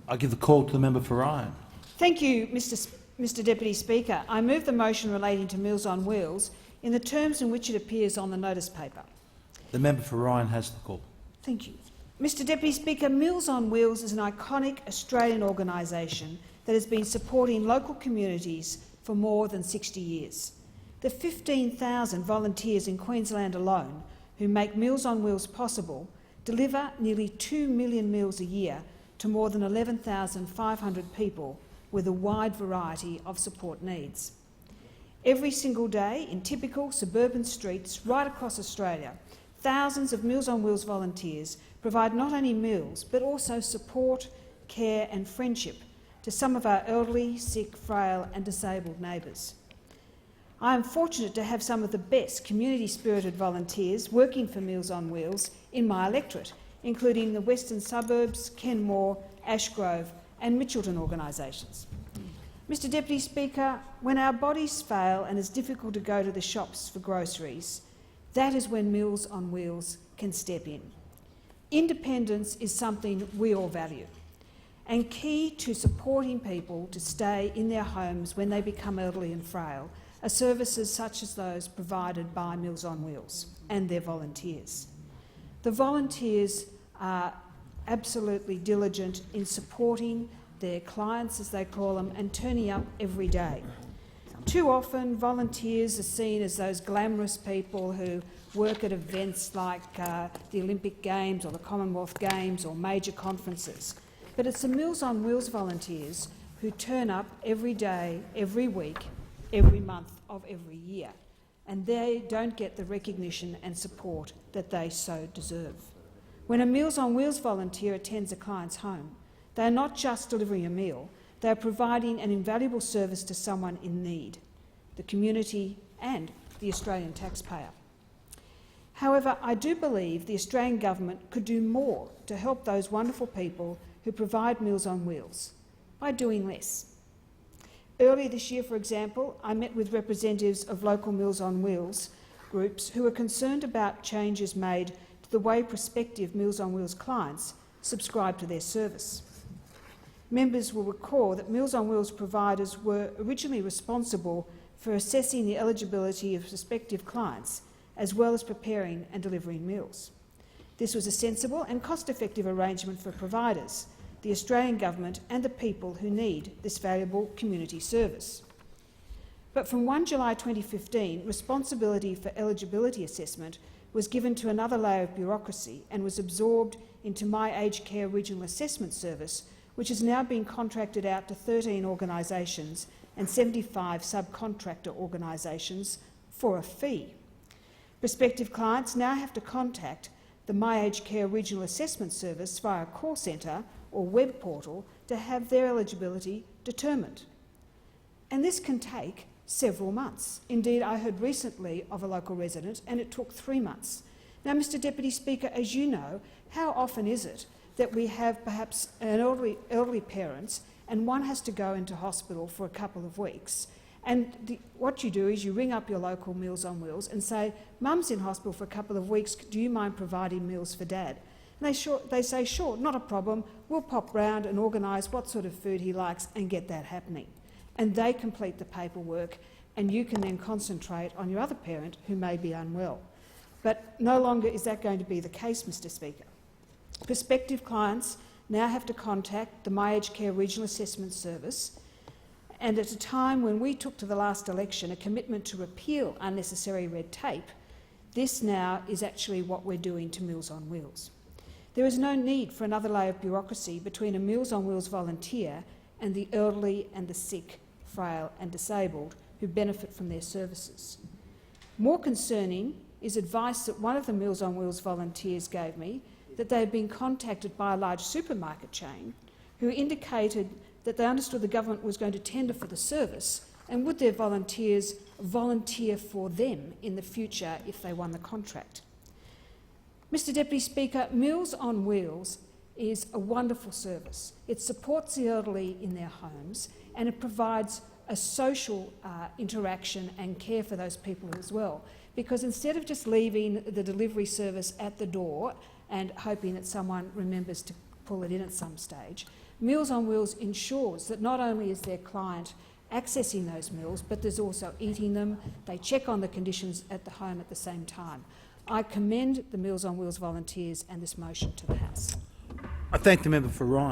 I give the call to the member for Ryan. Thank you, Mr Deputy Speaker. I move the motion relating to Meals on Wheels in the terms in which it appears on the notice paper. The member for Ryan has the call. Thank you. Mr Deputy Speaker, Meals on Wheels is an iconic Australian organisation that has been supporting local communities for more than 60 years. The 15,000 volunteers in Queensland alone who make Meals on Wheels possible deliver nearly 2 million meals a year to more than 11,500 people with a wide variety of support needs. Every single day, in typical suburban streets right across Australia, thousands of Meals on Wheels volunteers provide not only meals but also support, care and friendship to some of our elderly, sick, frail and disabled neighbours. I am fortunate to have some of the best community-spirited volunteers working for Meals on Wheels in my electorate, including the Western Suburbs, Kenmore, Ashgrove and Mitchelton organisations. Mr Deputy Speaker, when our bodies fail and it's difficult to go to the shops for groceries, that is when Meals on Wheels can step in. Independence is something we all value, and key to supporting people to stay in their homes when they become elderly and frail are services such as those provided by Meals on Wheels and their volunteers. The volunteers are absolutely diligent in supporting their clients, as they call them, and turning up every day. Too often, volunteers are seen as those glamorous people who work at events like the Olympic Games or the Commonwealth Games or major conferences. But it's the Meals on Wheels volunteers who turn up every day, every week, every month of every year, and they don't get the recognition and support that they so deserve. When a Meals on Wheels volunteer attends a client's home, they are not just delivering a meal, they are providing an invaluable service to someone in need, the community and the Australian taxpayer. However, I do believe the Australian government could do more to help those wonderful people who provide Meals on Wheels by doing less. Earlier this year, for example, I met with representatives of local Meals on Wheels groups who were concerned about changes made to the way prospective Meals on Wheels clients subscribe to their service. Members will recall that Meals on Wheels providers were originally responsible for assessing the eligibility of prospective clients, as well as preparing and delivering meals. This was a sensible and cost-effective arrangement for providers, the Australian government and the people who need this valuable community service. But from 1 July 2015, responsibility for eligibility assessment was given to another layer of bureaucracy and was absorbed into My Aged Care Regional Assessment Service, which has now been contracted out to 13 organisations and 75 subcontractor organisations for a fee. Prospective clients now have to contact the My Aged Care Regional Assessment Service via a call centre or web portal to have their eligibility determined. And this can take several months. Indeed, I heard recently of a local resident and it took 3 months. Now, Mr Deputy Speaker, as you know, how often is it that we have perhaps an elderly parents and one has to go into hospital for a couple of weeks, and what you do is you ring up your local Meals on Wheels and say, "Mum's in hospital for a couple of weeks, do you mind providing meals for Dad?" And they say, "Sure, not a problem, we'll pop round and organise what sort of food he likes and get that happening." And they complete the paperwork and you can then concentrate on your other parent who may be unwell. But no longer is that going to be the case, Mr Speaker. Prospective clients now have to contact the My Aged Care Regional Assessment Service, and at a time when we took to the last election a commitment to repeal unnecessary red tape, this now is actually what we're doing to Meals on Wheels. There is no need for another layer of bureaucracy between a Meals on Wheels volunteer and the elderly and the sick, frail and disabled who benefit from their services. More concerning is advice that one of the Meals on Wheels volunteers gave me, that they had been contacted by a large supermarket chain who indicated that they understood the government was going to tender for the service and would their volunteers volunteer for them in the future if they won the contract. Mr Deputy Speaker, Meals on Wheels is a wonderful service. It supports the elderly in their homes and it provides a social interaction and care for those people as well, because instead of just leaving the delivery service at the door and hoping that someone remembers to pull it in at some stage, Meals on Wheels ensures that not only is their client accessing those meals, but there's also eating them. They check on the conditions at the home at the same time. I commend the Meals on Wheels volunteers and this motion to the House. I thank the member for Ryan.